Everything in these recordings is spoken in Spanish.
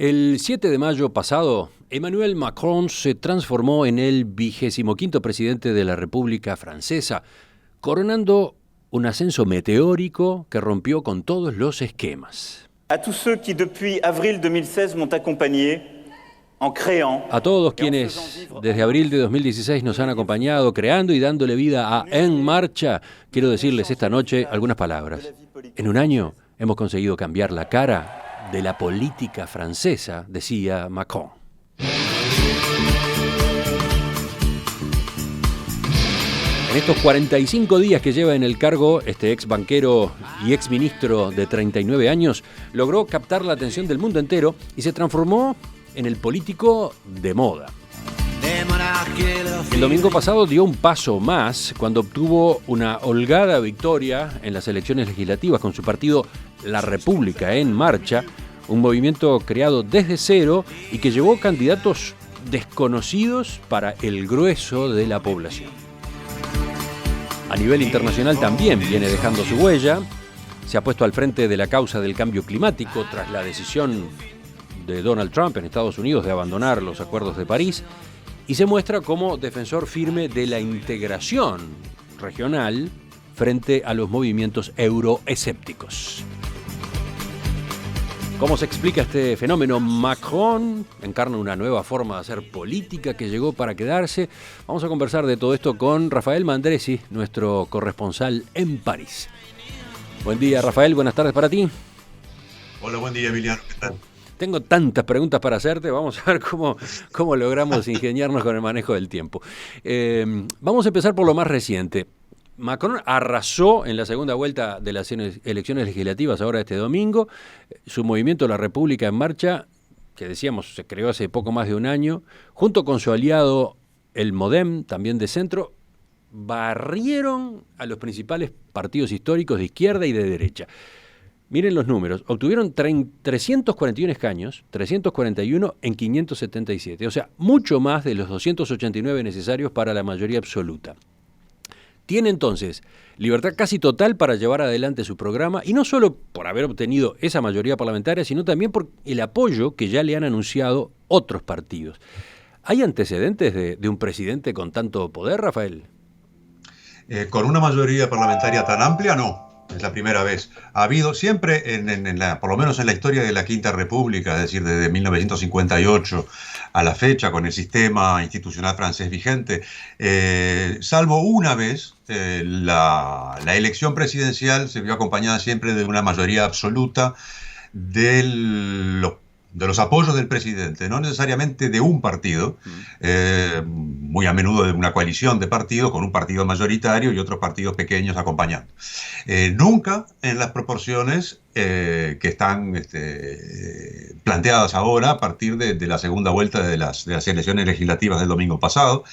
El 7 de mayo pasado, Emmanuel Macron se transformó en el 25º presidente de la República Francesa, coronando un ascenso meteórico que rompió con todos los esquemas. A tous ceux qui depuis avril 2016 m'ont accompagné en créant. A todos quienes desde abril de 2016 nos han acompañado creando y dándole vida a En Marcha, quiero decirles esta noche algunas palabras. En un año hemos conseguido cambiar la cara de la política francesa, decía Macron. En estos 45 días que lleva en el cargo, este ex banquero y ex ministro de 39 años logró captar la atención del mundo entero y se transformó en el político de moda. El domingo pasado dio un paso más cuando obtuvo una holgada victoria en las elecciones legislativas con su partido La República en Marcha, un movimiento creado desde cero y que llevó candidatos desconocidos para el grueso de la población. A nivel internacional también viene dejando su huella. Se ha puesto al frente de la causa del cambio climático tras la decisión de Donald Trump en Estados Unidos de abandonar los acuerdos de París y se muestra como defensor firme de la integración regional frente a los movimientos euroescépticos. ¿Cómo se explica este fenómeno? Macron encarna una nueva forma de hacer política que llegó para quedarse. Vamos a conversar de todo esto con Rafael Mandresi, nuestro corresponsal en París. Buen día, Rafael, buenas tardes para ti. Hola, buen día, Emiliano, ¿qué tal? Tengo tantas preguntas para hacerte, vamos a ver cómo logramos ingeniarnos con el manejo del tiempo. Vamos a empezar por lo más reciente. Macron arrasó en la segunda vuelta de las elecciones legislativas ahora este domingo. Su movimiento La República en Marcha, que decíamos se creó hace poco más de un año, junto con su aliado el MoDem, también de centro, barrieron a los principales partidos históricos de izquierda y de derecha. Miren los números, obtuvieron 341 escaños, 341 en 577, o sea, mucho más de los 289 necesarios para la mayoría absoluta. Tiene entonces libertad casi total para llevar adelante su programa, y no solo por haber obtenido esa mayoría parlamentaria, sino también por el apoyo que ya le han anunciado otros partidos. ¿Hay antecedentes de un presidente con tanto poder, Rafael? Con una mayoría parlamentaria tan amplia, no. Es la primera vez. Ha habido siempre, por lo menos en la historia de la Quinta República, es decir, desde 1958 a la fecha, con el sistema institucional francés vigente, salvo una vez, la elección presidencial se vio acompañada siempre de una mayoría absoluta de los apoyos del presidente, no necesariamente de un partido, muy a menudo de una coalición de partidos, con un partido mayoritario y otros partidos pequeños acompañando. Nunca en las proporciones que están planteadas ahora a partir de la segunda vuelta de las elecciones legislativas del domingo pasado.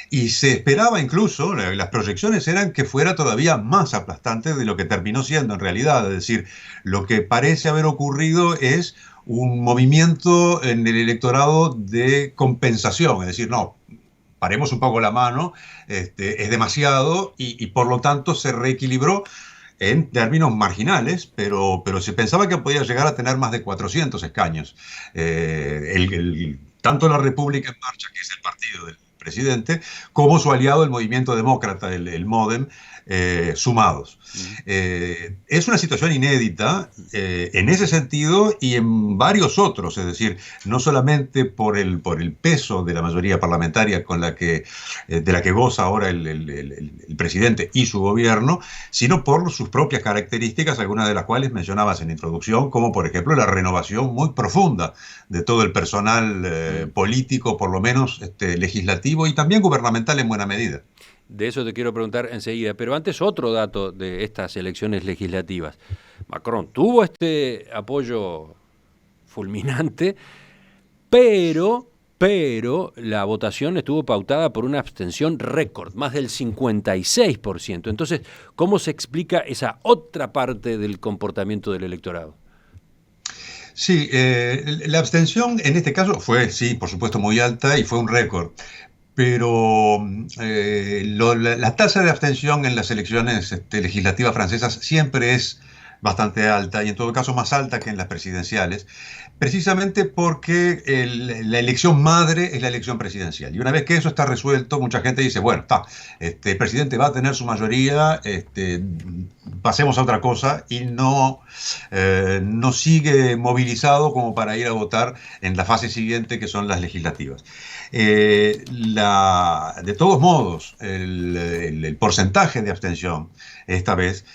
Y se esperaba incluso, las proyecciones eran que fuera todavía más aplastante de lo que terminó siendo en realidad. Es decir, lo que parece haber ocurrido es un movimiento en el electorado de compensación, es decir, no, paremos un poco la mano, es demasiado y por lo tanto se reequilibró en términos marginales, pero se pensaba que podía llegar a tener más de 400 escaños. Tanto la República en Marcha, que es el partido del presidente, como su aliado el movimiento demócrata, el MoDem, sumados. Es una situación inédita en ese sentido y en varios otros, es decir, no solamente por el peso de la mayoría parlamentaria de la que goza ahora el presidente y su gobierno, sino por sus propias características, algunas de las cuales mencionabas en la introducción, como por ejemplo la renovación muy profunda de todo el personal político, por lo menos legislativo y también gubernamental en buena medida. De eso te quiero preguntar enseguida, pero antes otro dato de estas elecciones legislativas. Macron tuvo este apoyo fulminante, pero la votación estuvo pautada por una abstención récord, más del 56%. Entonces, ¿cómo se explica esa otra parte del comportamiento del electorado? Sí, la abstención en este caso fue, sí, por supuesto, muy alta y fue un récord. Pero la tasa de abstención en las elecciones legislativas francesas siempre es bastante alta y en todo caso más alta que en las presidenciales, precisamente porque la elección madre es la elección presidencial. Y una vez que eso está resuelto, mucha gente dice, bueno, está, el presidente va a tener su mayoría, pasemos a otra cosa y no sigue movilizado como para ir a votar en la fase siguiente, que son las legislativas. De todos modos, el porcentaje de abstención esta vez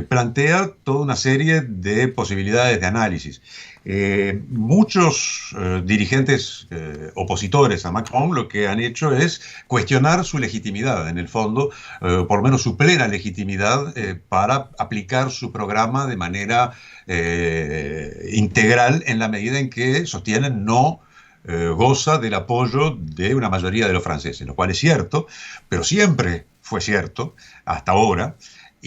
plantea toda una serie de posibilidades de análisis. Muchos dirigentes opositores a Macron lo que han hecho es cuestionar su legitimidad, en el fondo, por lo menos su plena legitimidad para aplicar su programa de manera integral, en la medida en que sostienen no goza del apoyo de una mayoría de los franceses, lo cual es cierto, pero siempre fue cierto hasta ahora.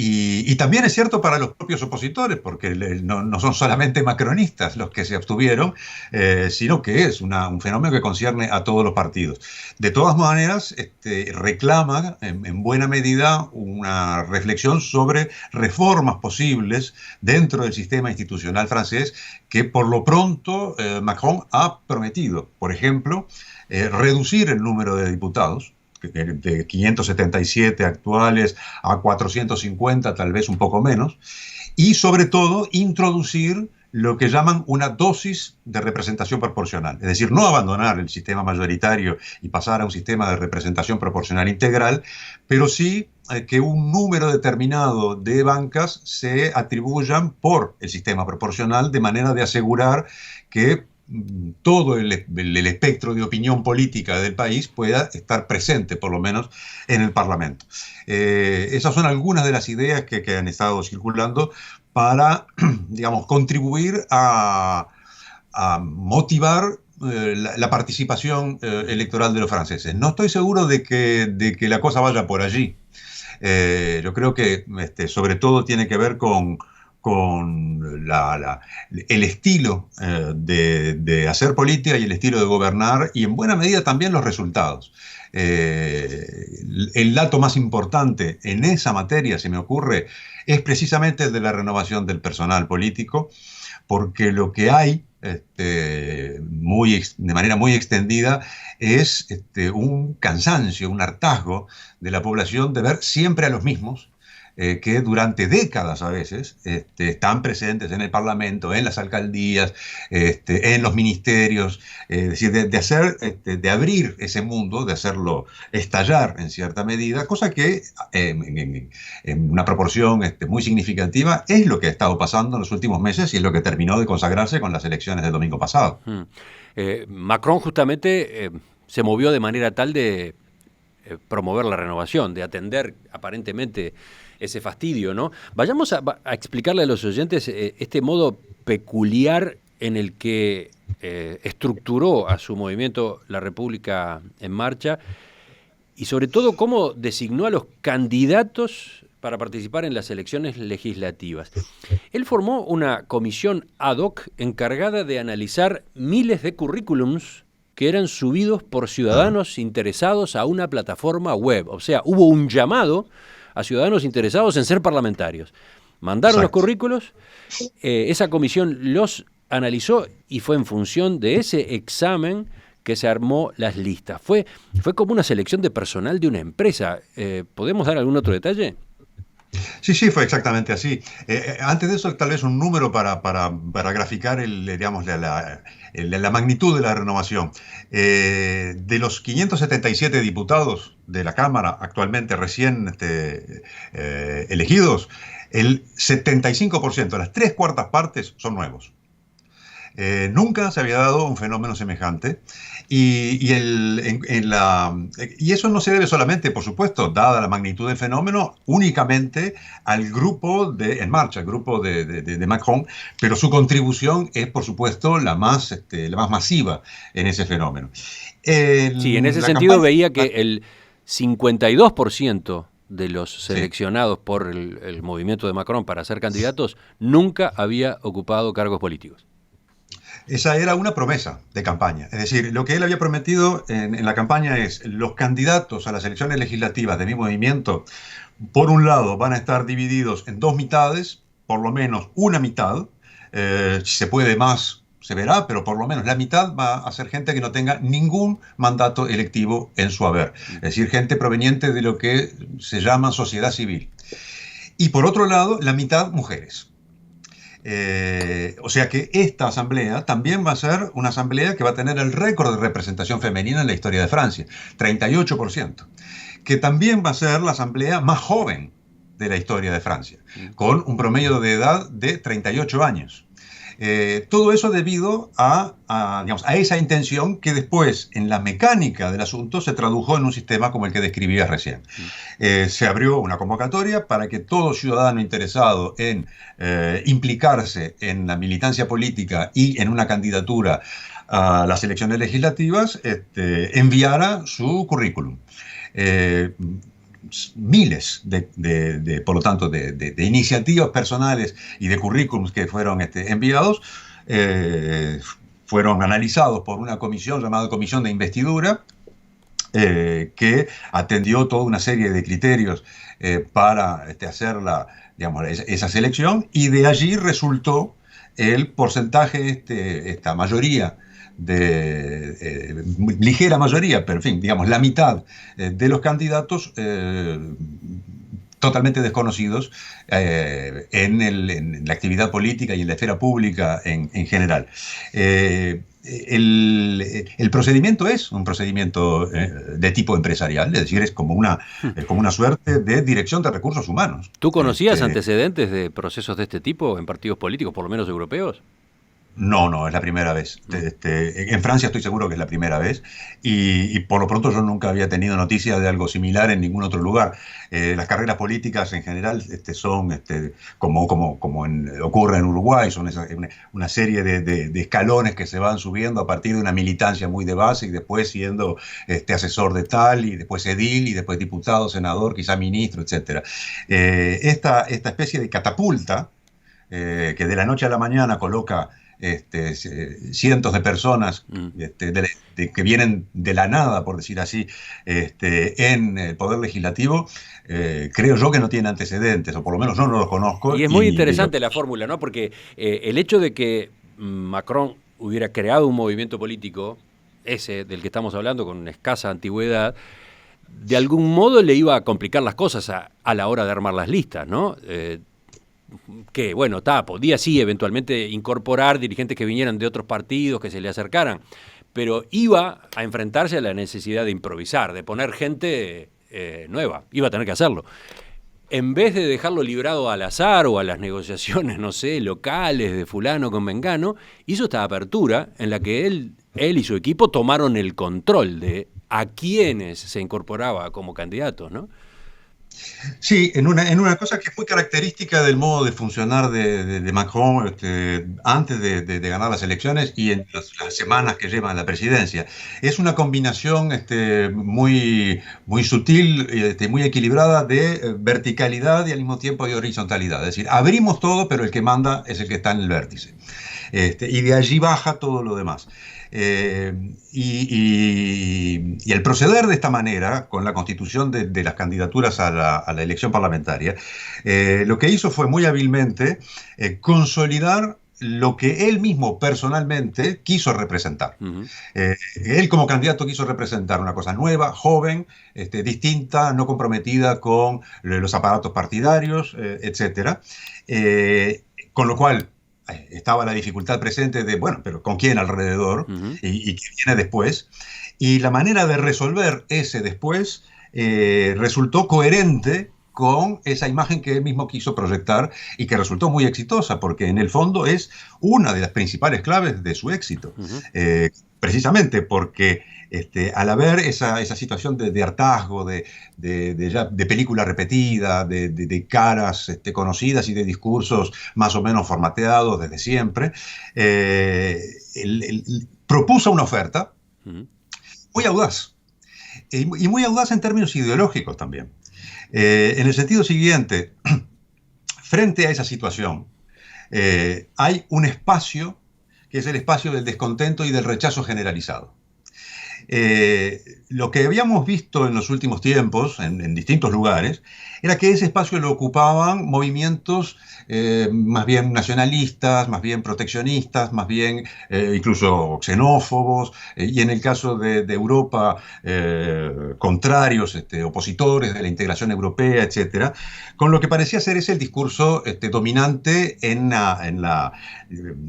Y también es cierto para los propios opositores, porque no son solamente macronistas los que se abstuvieron, sino que es un fenómeno que concierne a todos los partidos. De todas maneras, reclama en buena medida una reflexión sobre reformas posibles dentro del sistema institucional francés que por lo pronto Macron ha prometido. Por ejemplo, reducir el número de diputados, de 577 actuales a 450, tal vez un poco menos, y sobre todo introducir lo que llaman una dosis de representación proporcional, es decir, no abandonar el sistema mayoritario y pasar a un sistema de representación proporcional integral, pero sí que un número determinado de bancas se atribuyan por el sistema proporcional, de manera de asegurar que todo el espectro de opinión política del país pueda estar presente, por lo menos, en el Parlamento. Esas son algunas de las ideas que han estado circulando para, digamos, contribuir a motivar la participación electoral de los franceses. No estoy seguro de que la cosa vaya por allí. Yo creo que sobre todo tiene que ver con el estilo de hacer política y el estilo de gobernar, y en buena medida también los resultados. El dato más importante en esa materia, se me ocurre, es precisamente el de la renovación del personal político, porque lo que hay de manera muy extendida es un cansancio, un hartazgo de la población de ver siempre a los mismos, que durante décadas a veces están presentes en el Parlamento, en las alcaldías, en los ministerios, es decir, de abrir ese mundo, de hacerlo estallar en cierta medida, cosa que en una proporción muy significativa es lo que ha estado pasando en los últimos meses y es lo que terminó de consagrarse con las elecciones del domingo pasado. Macron justamente se movió de manera tal de promover la renovación, de atender aparentemente ese fastidio, ¿no? Vayamos a explicarle a los oyentes este modo peculiar en el que estructuró a su movimiento La República en Marcha y sobre todo cómo designó a los candidatos para participar en las elecciones legislativas. Él formó una comisión ad hoc encargada de analizar miles de currículums que eran subidos por ciudadanos interesados a una plataforma web. O sea, hubo un llamado a ciudadanos interesados en ser parlamentarios. Mandaron los currículos, esa comisión los analizó y fue en función de ese examen que se armó las listas. Fue como una selección de personal de una empresa. ¿Podemos dar algún otro detalle? Sí, fue exactamente así. Antes de eso, tal vez un número para graficar la magnitud de la renovación. De los 577 diputados de la Cámara actualmente recién elegidos, el 75%, las 3/4 partes, son nuevos. Nunca se había dado un fenómeno semejante y eso no se debe solamente, por supuesto, dada la magnitud del fenómeno, únicamente al grupo En Marcha, el grupo de Macron, pero su contribución es, por supuesto, la más masiva en ese fenómeno. Sí, en ese sentido veía que el 52% de los seleccionados por el movimiento de Macron para ser candidatos nunca había ocupado cargos políticos. Esa era una promesa de campaña. Es decir, lo que él había prometido en la campaña es: los candidatos a las elecciones legislativas de mi movimiento, por un lado, van a estar divididos en dos mitades, por lo menos una mitad, si se puede más, se verá, pero por lo menos la mitad va a ser gente que no tenga ningún mandato electivo en su haber. Es decir, gente proveniente de lo que se llama sociedad civil. Y por otro lado, la mitad mujeres. O sea que esta asamblea también va a ser una asamblea que va a tener el récord de representación femenina en la historia de Francia, 38%, que también va a ser la asamblea más joven de la historia de Francia, con un promedio de edad de 38 años. Todo eso debido digamos, a esa intención que después, en la mecánica del asunto, se tradujo en un sistema como el que describías recién. Se abrió una convocatoria para que todo ciudadano interesado en implicarse en la militancia política y en una candidatura a las elecciones legislativas enviara su currículum. Miles por lo tanto, de iniciativas personales y de currículums que fueron enviados, fueron analizados por una comisión llamada Comisión de Investidura, que atendió toda una serie de criterios para hacer digamos, esa selección, y de allí resultó el porcentaje, esta mayoría, ligera mayoría, pero en fin, digamos, la mitad de los candidatos totalmente desconocidos en la actividad política y en la esfera pública en general. El procedimiento es un procedimiento de tipo empresarial, es decir, es como una suerte de dirección de recursos humanos. ¿Tú conocías antecedentes de procesos de este tipo en partidos políticos, por lo menos europeos? No, es la primera vez. En Francia estoy seguro que es la primera vez, y por lo pronto yo nunca había tenido noticia de algo similar en ningún otro lugar. Las carreras políticas en general son, como ocurre en Uruguay, son una serie de escalones que se van subiendo a partir de una militancia muy de base, y después siendo asesor de tal, y después edil, y después diputado, senador, quizá ministro, etc. Esta especie de catapulta que de la noche a la mañana coloca cientos de personas que vienen de la nada, por decir así, en el Poder Legislativo, creo yo que no tiene antecedentes, o por lo menos yo no los conozco. Y es muy interesante la fórmula, ¿no? Porque el hecho de que Macron hubiera creado un movimiento político, ese del que estamos hablando, con una escasa antigüedad, de algún modo le iba a complicar las cosas a la hora de armar las listas, ¿no? Que, bueno, podía sí eventualmente incorporar dirigentes que vinieran de otros partidos, que se le acercaran, pero iba a enfrentarse a la necesidad de improvisar, de poner gente nueva, iba a tener que hacerlo. En vez de dejarlo librado al azar o a las negociaciones, no sé, locales de fulano con mengano, hizo esta apertura en la que él y su equipo tomaron el control de a quienes se incorporaba como candidatos, ¿no? Sí, en una cosa que fue característica del modo de funcionar de Macron antes de ganar las elecciones y en las semanas que lleva la presidencia. Es una combinación muy sutil, muy equilibrada de verticalidad y al mismo tiempo de horizontalidad. Es decir, abrimos todo, pero el que manda es el que está en el vértice. Y de allí baja todo lo demás. Y el proceder de esta manera, con la constitución de las candidaturas a la elección parlamentaria, lo que hizo fue muy hábilmente consolidar lo que él mismo personalmente quiso representar. Uh-huh. Él como candidato quiso representar una cosa nueva, joven, distinta, no comprometida con los aparatos partidarios, etc. Con lo cual estaba la dificultad presente de, bueno, pero ¿con quién alrededor? Uh-huh. y quién viene después. Y la manera de resolver ese después resultó coherente con esa imagen que él mismo quiso proyectar y que resultó muy exitosa, porque en el fondo es una de las principales claves de su éxito. Uh-huh. Precisamente porque al haber esa situación de hartazgo, de película repetida, de caras conocidas y de discursos más o menos formateados desde siempre, propuso una oferta muy audaz, y muy audaz en términos ideológicos también. En el sentido siguiente, frente a esa situación, hay un espacio que es el espacio del descontento y del rechazo generalizado. Lo que habíamos visto en los últimos tiempos, en distintos lugares, era que ese espacio lo ocupaban movimientos más bien nacionalistas, más bien proteccionistas, más bien incluso xenófobos, y en el caso de Europa, contrarios, opositores de la integración europea, etcétera, con lo que parecía ser ese el discurso dominante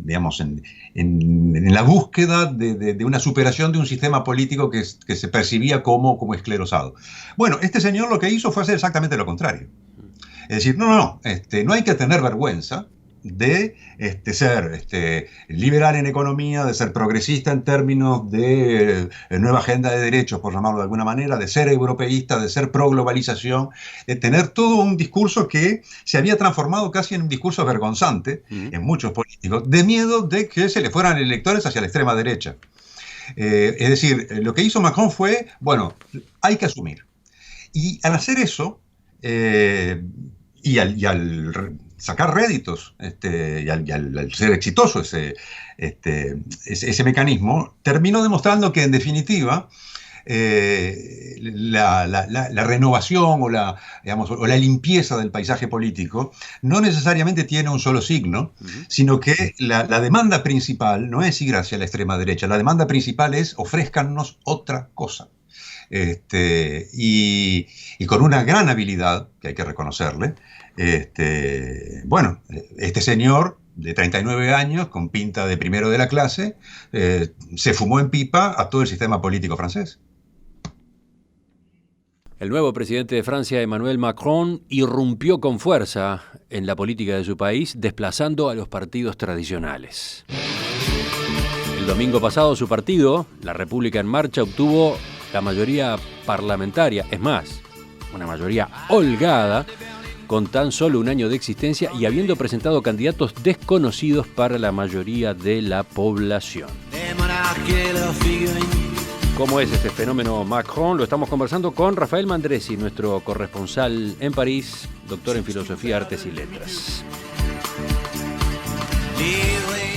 digamos, en la búsqueda de una superación de un sistema político que se percibía como esclerosado. Bueno, este señor lo que hizo fue hacer exactamente lo contrario. Es decir, no hay que tener vergüenza de ser liberal en economía, de ser progresista en términos de nueva agenda de derechos, por llamarlo de alguna manera, de ser europeísta, de ser pro-globalización, de tener todo un discurso que se había transformado casi en un discurso vergonzante en muchos políticos, de miedo de que se le fueran electores hacia la extrema derecha. Es decir, lo que hizo Macron fue, bueno, hay que asumir. Y al hacer eso, y al sacar réditos, y al ser exitoso ese mecanismo, terminó demostrando que en definitiva la renovación o la limpieza del paisaje político no necesariamente tiene un solo signo, sino que la demanda principal no es ir hacia la extrema derecha, la demanda principal es ofrézcanos otra cosa. Y con una gran habilidad, que hay que reconocerle, este señor de 39 años, con pinta de primero de la clase, se fumó en pipa a todo el sistema político francés. El nuevo presidente de Francia, Emmanuel Macron, irrumpió con fuerza en la política de su país, desplazando a los partidos tradicionales. El domingo pasado su partido, La República en Marcha, obtuvo la mayoría parlamentaria, es más, una mayoría holgada, con tan solo un año de existencia y habiendo presentado candidatos desconocidos para la mayoría de la población. ¿Cómo es este fenómeno Macron? Lo estamos conversando con Rafael Mandresi, nuestro corresponsal en París, doctor en Filosofía, Artes y Letras.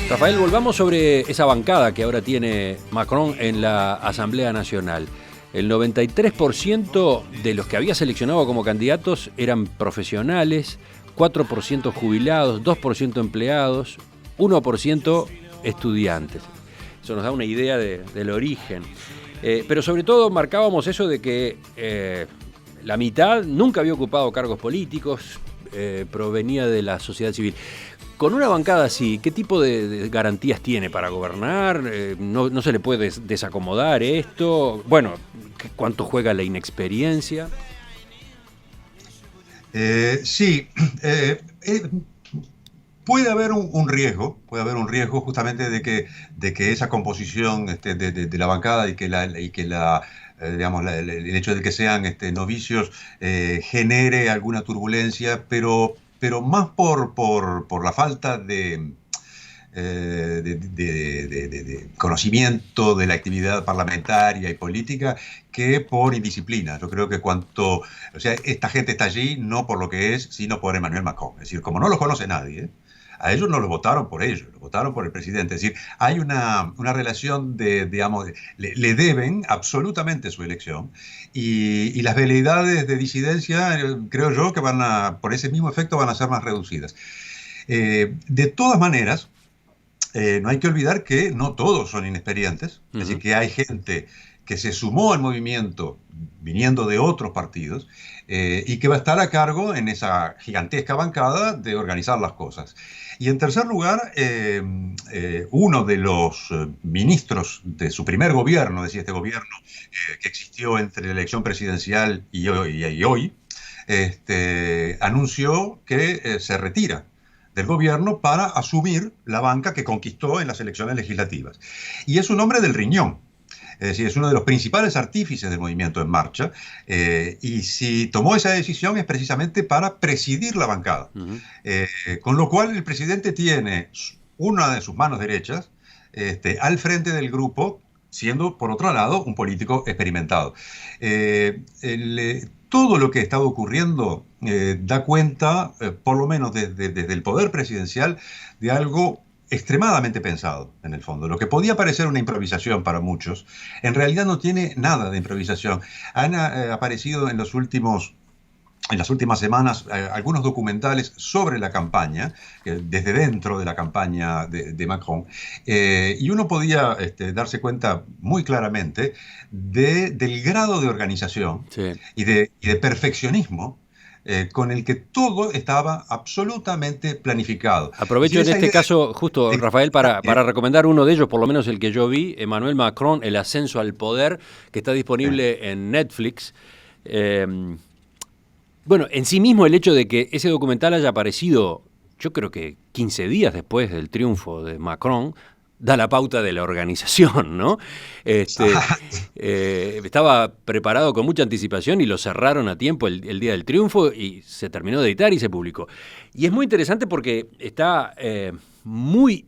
Rafael, volvamos sobre esa bancada que ahora tiene Macron en la Asamblea Nacional. El 93% de los que había seleccionado como candidatos eran profesionales, 4% jubilados, 2% empleados, 1% estudiantes. Eso nos da una idea del origen. Pero sobre todo marcábamos eso de que la mitad nunca había ocupado cargos políticos, provenía de la sociedad civil. Con una bancada así, ¿qué tipo de garantías tiene para gobernar? ¿No se le puede desacomodar esto? Bueno, ¿cuánto juega la inexperiencia? Sí, puede haber un riesgo justamente de que esa composición de la bancada y que el hecho de que sean novicios genere alguna turbulencia, pero más por la falta de conocimiento de la actividad parlamentaria y política que por indisciplina. Yo creo que esta gente está allí no por lo que es, sino por Emmanuel Macron. Es decir, como no los conoce nadie, a ellos no los votaron por ellos, los votaron por el presidente. Es decir, hay una relación le deben absolutamente su elección y las veleidades de disidencia, creo yo, que por ese mismo efecto van a ser más reducidas. De todas maneras, no hay que olvidar que no todos son inexperientes, es decir, que hay gente que se sumó al movimiento viniendo de otros partidos y que va a estar a cargo en esa gigantesca bancada de organizar las cosas. Y en tercer lugar, uno de los ministros de su primer gobierno, es decir, este gobierno que existió entre la elección presidencial y hoy, anunció que se retira del gobierno para asumir la banca que conquistó en las elecciones legislativas. Y es un hombre del riñón. Es decir, es uno de los principales artífices del movimiento en marcha, y si tomó esa decisión es precisamente para presidir la bancada. Con lo cual el presidente tiene una de sus manos derechas al frente del grupo, siendo por otro lado un político experimentado. Todo lo que ha estado ocurriendo da cuenta, por lo menos desde el poder presidencial, de algo extremadamente pensado, en el fondo. Lo que podía parecer una improvisación para muchos, en realidad no tiene nada de improvisación. Han aparecido en las últimas semanas algunos documentales sobre la campaña, desde dentro de la campaña de Macron, y uno podía darse cuenta muy claramente del grado de organización Sí. y de perfeccionismo con el que todo estaba absolutamente planificado. Aprovecho Y en esa este idea caso, justo, de- Rafael, para recomendar uno de ellos, por lo menos el que yo vi, Emmanuel Macron, El ascenso al poder, que está disponible en Netflix. Eh, bueno, en sí mismo el hecho de que ese documental haya aparecido, yo creo que 15 días después del triunfo de Macron, da la pauta de la organización, ¿no? Estaba preparado con mucha anticipación y lo cerraron a tiempo el día del triunfo y se terminó de editar y se publicó. Y es muy interesante porque está muy,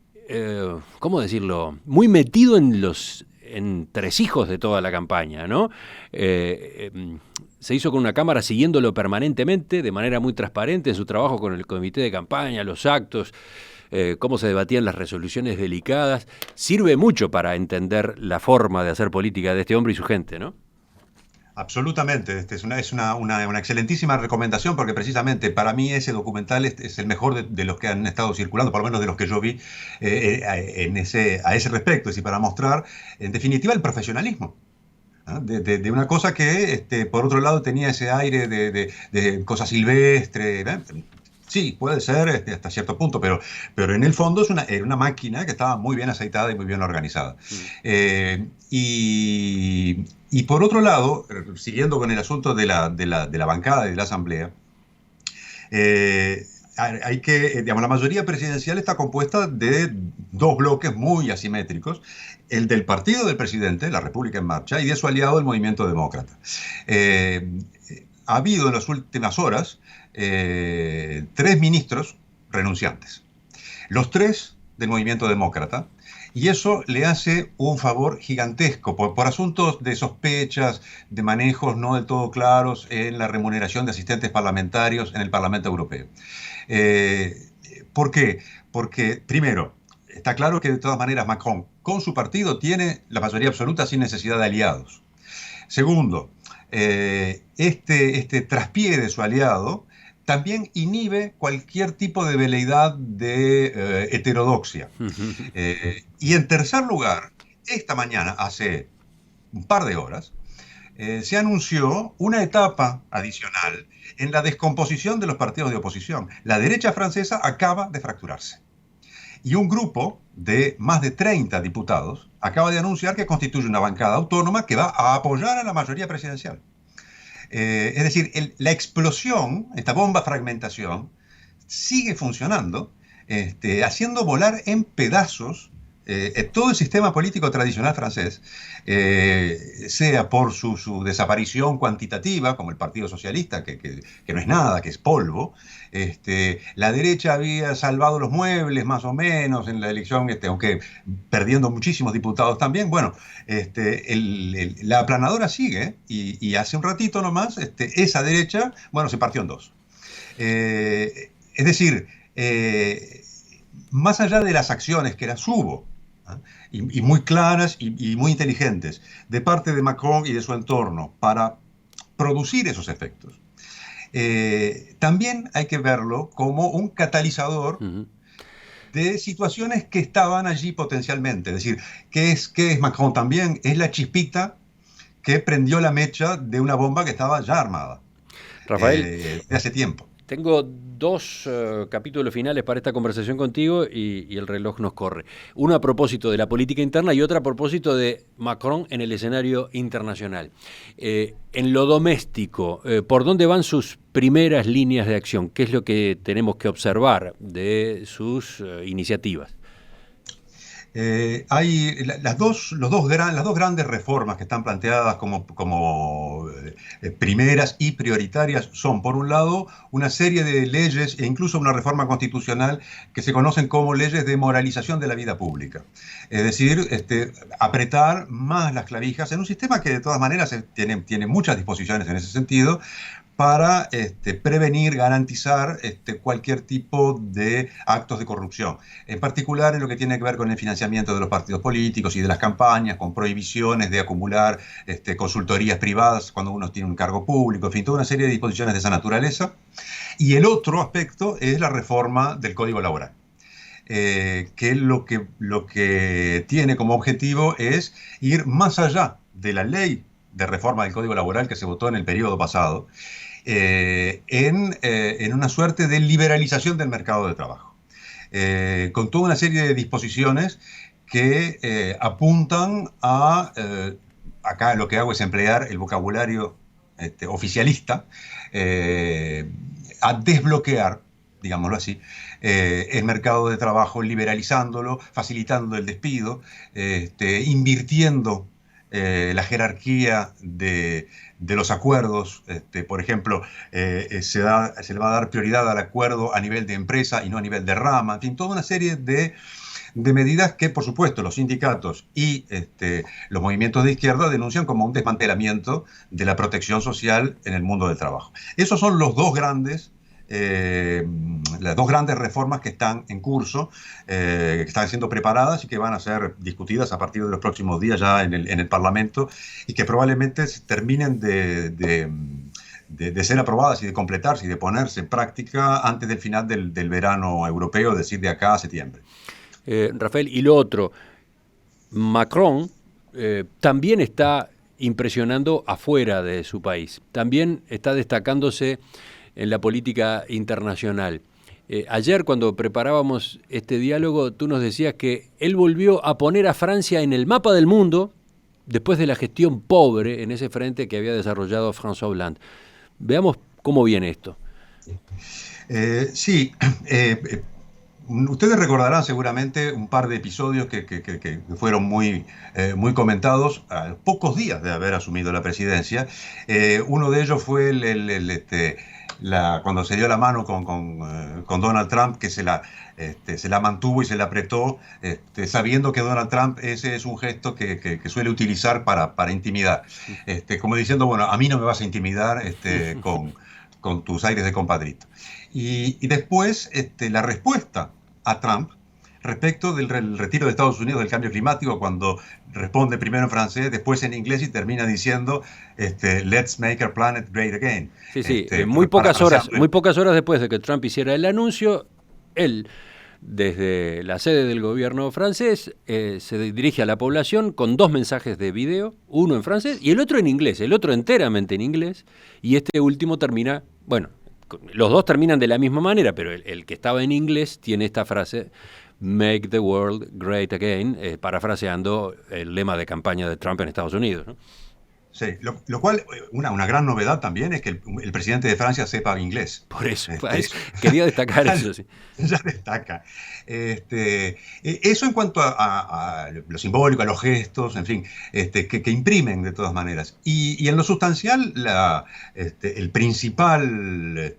¿cómo decirlo? Muy metido en los entresijos de toda la campaña, ¿no? Se hizo con una cámara siguiéndolo permanentemente, de manera muy transparente, en su trabajo con el comité de campaña, los actos, cómo se debatían las resoluciones delicadas. Sirve mucho para entender la forma de hacer política de este hombre y su gente, ¿no? Absolutamente, es una excelentísima recomendación porque precisamente para mí ese documental es el mejor de los que han estado circulando, por lo menos de los que yo vi a ese respecto, es decir, para mostrar en definitiva el profesionalismo. ¿Ah? De una cosa que, por otro lado, tenía ese aire de cosa silvestre. Sí, puede ser hasta cierto punto, pero en el fondo era una máquina que estaba muy bien aceitada y muy bien organizada. Y por otro lado, siguiendo con el asunto de la bancada y de la asamblea, digamos, la mayoría presidencial está compuesta de dos bloques muy asimétricos, el del partido del presidente, la República en Marcha, y de su aliado, el Movimiento Demócrata. Ha habido en las últimas horas 3 ministros renunciantes, los 3 del Movimiento Demócrata, y eso le hace un favor gigantesco por asuntos de sospechas, de manejos no del todo claros en la remuneración de asistentes parlamentarios en el Parlamento Europeo. ¿Por qué? Porque, primero, está claro que de todas maneras Macron, con su partido, tiene la mayoría absoluta sin necesidad de aliados. Segundo, este traspié de su aliado también inhibe cualquier tipo de veleidad de heterodoxia. Y en tercer lugar, esta mañana, hace un par de horas, se anunció una etapa adicional en la descomposición de los partidos de oposición. La derecha francesa acaba de fracturarse. Y un grupo de más de 30 diputados acaba de anunciar que constituye una bancada autónoma que va a apoyar a la mayoría presidencial. Es decir, la explosión, esta bomba fragmentación, sigue funcionando, haciendo volar en pedazos todo el sistema político tradicional francés, sea por su desaparición cuantitativa, como el Partido Socialista, que no es nada, que es polvo. La derecha había salvado los muebles, más o menos, en la elección, aunque perdiendo muchísimos diputados también. Bueno, la aplanadora sigue, y hace un ratito nomás, esa derecha, bueno, se partió en dos. Es decir, más allá de las acciones que las hubo, ¿ah? y muy claras y muy inteligentes de parte de Macron y de su entorno para producir esos efectos, también hay que verlo como un catalizador de situaciones que estaban allí potencialmente. Es decir, ¿qué es Macron también? Es la chispita que prendió la mecha de una bomba que estaba ya armada. Rafael, de hace tiempo. Tengo 2 capítulos finales para esta conversación contigo y el reloj nos corre. Uno a propósito de la política interna y otro a propósito de Macron en el escenario internacional. En lo doméstico, ¿por dónde van sus primeras líneas de acción? ¿Qué es lo que tenemos que observar de sus iniciativas? Hay las dos grandes reformas que están planteadas como primeras y prioritarias son, por un lado, una serie de leyes e incluso una reforma constitucional que se conocen como leyes de moralización de la vida pública. Es decir, apretar más las clavijas en un sistema que de todas maneras tiene muchas disposiciones en ese sentido, para prevenir, garantizar cualquier tipo de actos de corrupción. En particular en lo que tiene que ver con el financiamiento de los partidos políticos y de las campañas, con prohibiciones de acumular consultorías privadas cuando uno tiene un cargo público, en fin, toda una serie de disposiciones de esa naturaleza. Y el otro aspecto es la reforma del Código Laboral. Que lo que tiene como objetivo es ir más allá de la ley de reforma del Código Laboral que se votó en el periodo pasado, en una suerte de liberalización del mercado de trabajo, con toda una serie de disposiciones que apuntan a, acá lo que hago es emplear el vocabulario oficialista, a desbloquear, digámoslo así, el mercado de trabajo, liberalizándolo, facilitando el despido, invirtiendo la jerarquía de los acuerdos. Por ejemplo, se le va a dar prioridad al acuerdo a nivel de empresa y no a nivel de rama. En fin, toda una serie de medidas que, por supuesto, los sindicatos y los movimientos de izquierda denuncian como un desmantelamiento de la protección social en el mundo del trabajo. Esos son las dos grandes reformas que están en curso, que están siendo preparadas y que van a ser discutidas a partir de los próximos días ya en el Parlamento, y que probablemente terminen de ser aprobadas y de completarse y de ponerse en práctica antes del final del verano europeo, es decir, de acá a septiembre. Rafael, y lo otro, Macron también está impresionando afuera de su país, también está destacándose en la política internacional. Ayer, cuando preparábamos este diálogo, tú nos decías que él volvió a poner a Francia en el mapa del mundo después de la gestión pobre en ese frente que había desarrollado François Hollande. Veamos cómo viene esto. Sí. Ustedes recordarán seguramente un par de episodios que fueron muy comentados a pocos días de haber asumido la presidencia. Uno de ellos fue cuando se dio la mano con Donald Trump, que se la mantuvo y se la apretó, sabiendo que Donald Trump ese es un gesto que suele utilizar para intimidar. Como diciendo, bueno, a mí no me vas a intimidar con tus aires de compadrito. Y después la respuesta a Trump respecto del retiro de Estados Unidos del cambio climático, cuando responde primero en francés, después en inglés y termina diciendo let's make our planet great again. Sí, muy pocas horas después de que Trump hiciera el anuncio, él, desde la sede del gobierno francés, se dirige a la población con dos mensajes de video, uno en francés y el otro en inglés, el otro enteramente en inglés, y este último termina, bueno, los dos terminan de la misma manera, pero el que estaba en inglés tiene esta frase, Make the world great again, parafraseando el lema de campaña de Trump en Estados Unidos, ¿no? Sí, lo cual, una gran novedad también es que el presidente de Francia sepa inglés. Por eso, quería destacar eso. Sí. Ya destaca. Eso en cuanto a lo simbólico, a los gestos, en fin, que imprimen de todas maneras. Y en lo sustancial, el principal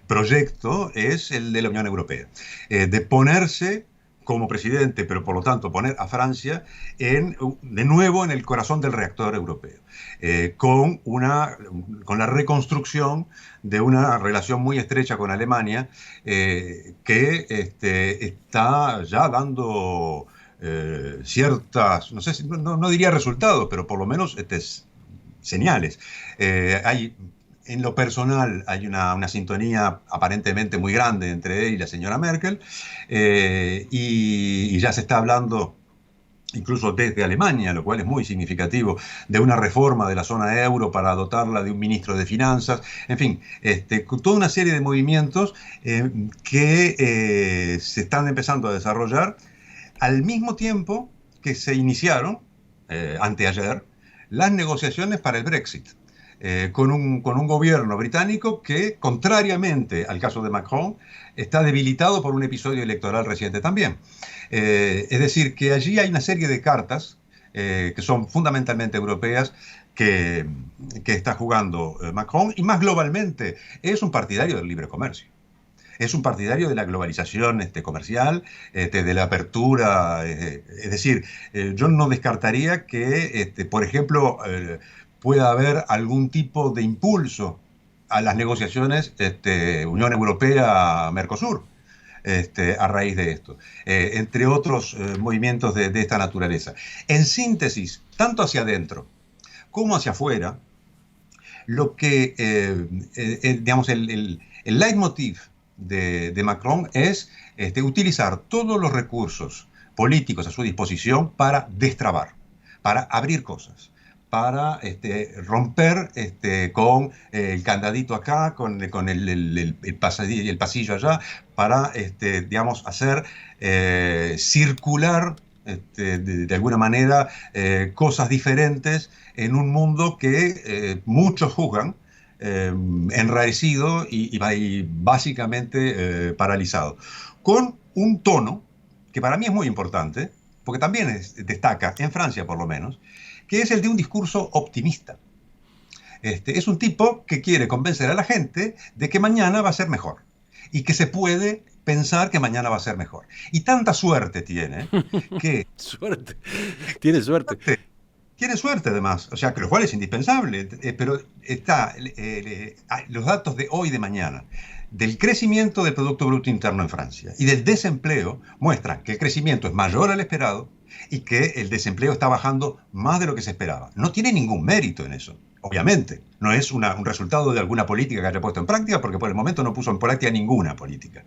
proyecto es el de la Unión Europea, de ponerse como presidente, pero por lo tanto poner a Francia de nuevo en el corazón del reactor europeo, con la reconstrucción de una relación muy estrecha con Alemania, que está ya dando ciertas, no sé, no diría resultados, pero por lo menos señales. En lo personal hay una sintonía aparentemente muy grande entre él y la señora Merkel, y ya se está hablando, incluso desde Alemania, lo cual es muy significativo, de una reforma de la zona euro para dotarla de un ministro de finanzas. En fin, toda una serie de movimientos que se están empezando a desarrollar al mismo tiempo que se iniciaron, anteayer, las negociaciones para el Brexit. Con un gobierno británico que, contrariamente al caso de Macron, está debilitado por un episodio electoral reciente también. Es decir, que allí hay una serie de cartas que son fundamentalmente europeas que está jugando Macron, y más globalmente es un partidario del libre comercio. Es un partidario de la globalización comercial, de la apertura. Es decir, yo no descartaría que, por ejemplo, pueda haber algún tipo de impulso a las negociaciones Unión Europea-Mercosur. A raíz de esto, entre otros movimientos de esta naturaleza. En síntesis, tanto hacia adentro como hacia afuera, lo que, digamos, el leitmotiv de Macron es utilizar todos los recursos políticos a su disposición para destrabar, para abrir cosas, para romper con el candadito acá, con el pasillo allá, para, digamos, hacer circular de alguna manera cosas diferentes en un mundo que muchos juzgan enrarecido y básicamente paralizado. Con un tono que para mí es muy importante, porque también destaca, en Francia por lo menos, que es el de un discurso optimista. Es un tipo que quiere convencer a la gente de que mañana va a ser mejor y que se puede pensar que mañana va a ser mejor. Y tanta suerte tiene que... Suerte. Tiene suerte. Tiene suerte además, o sea, que lo cual es indispensable, pero está los datos de hoy y de mañana del crecimiento del Producto Bruto Interno en Francia y del desempleo muestran que el crecimiento es mayor al esperado y que el desempleo está bajando más de lo que se esperaba. No tiene ningún mérito en eso, obviamente. No es un resultado de alguna política que haya puesto en práctica, porque por el momento no puso en práctica ninguna política.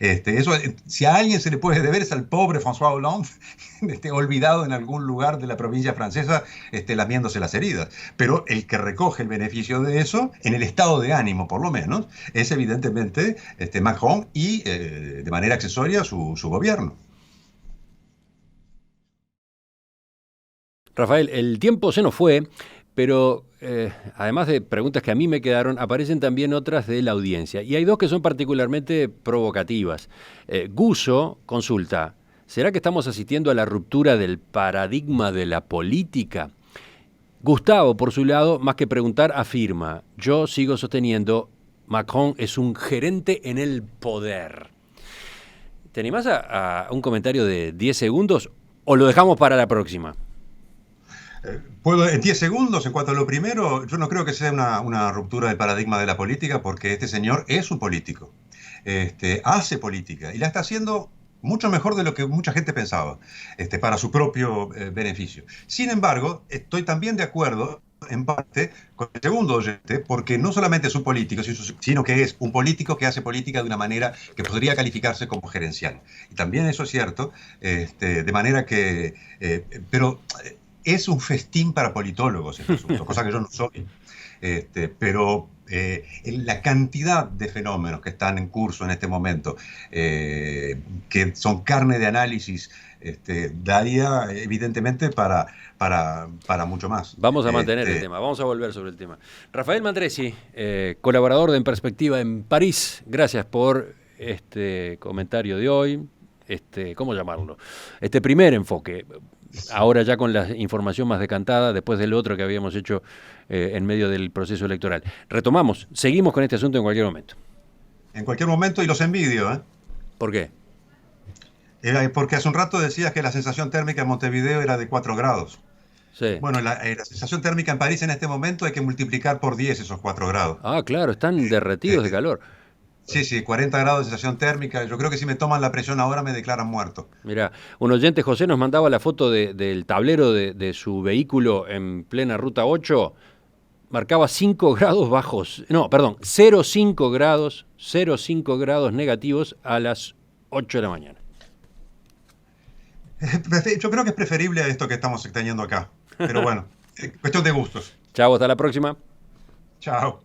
Eso, si a alguien se le puede deber es al pobre François Hollande, olvidado en algún lugar de la provincia francesa, lamiéndose las heridas. Pero el que recoge el beneficio de eso, en el estado de ánimo por lo menos, es evidentemente Macron y, de manera accesoria, su gobierno. Rafael, el tiempo se nos fue, pero además de preguntas que a mí me quedaron, aparecen también otras de la audiencia. Y hay dos que son particularmente provocativas. Guso consulta, ¿será que estamos asistiendo a la ruptura del paradigma de la política? Gustavo, por su lado, más que preguntar, afirma, yo sigo sosteniendo, Macron es un gerente en el poder. ¿Te animás a un comentario de 10 segundos o lo dejamos para la próxima? Puedo, en 10 segundos, en cuanto a lo primero, yo no creo que sea una ruptura del paradigma de la política, porque este señor es un político, hace política y la está haciendo mucho mejor de lo que mucha gente pensaba, para su propio beneficio. Sin embargo, estoy también de acuerdo en parte con el segundo oyente, porque no solamente es un político, sino que es un político que hace política de una manera que podría calificarse como gerencial. Y también eso es cierto, de manera que... pero es un festín para politólogos este asunto, cosa que yo no soy. Pero la cantidad de fenómenos que están en curso en este momento, que son carne de análisis, daría evidentemente para mucho más. Vamos a mantener el tema, vamos a volver sobre el tema. Rafael Mandresi, colaborador de En Perspectiva en París, gracias por este comentario de hoy, ¿cómo llamarlo? Este primer enfoque. Ahora ya con la información más decantada, después del otro que habíamos hecho en medio del proceso electoral. Retomamos, seguimos con este asunto en cualquier momento. En cualquier momento, y los envidio, ¿eh? ¿Por qué? Porque hace un rato decías que la sensación térmica en Montevideo era de 4 grados. Sí. Bueno, la sensación térmica en París en este momento hay que multiplicar por 10 esos 4 grados. Ah, claro, están derretidos de calor. Sí, 40 grados de sensación térmica. Yo creo que si me toman la presión ahora me declaran muerto. Mira, un oyente, José, nos mandaba la foto del tablero de su vehículo en plena Ruta 8. Marcaba 5 grados bajos. No, perdón, 0,5 grados negativos a las 8 de la mañana. Yo creo que es preferible a esto que estamos teniendo acá. Pero bueno, cuestión de gustos. Chao, hasta la próxima. Chao.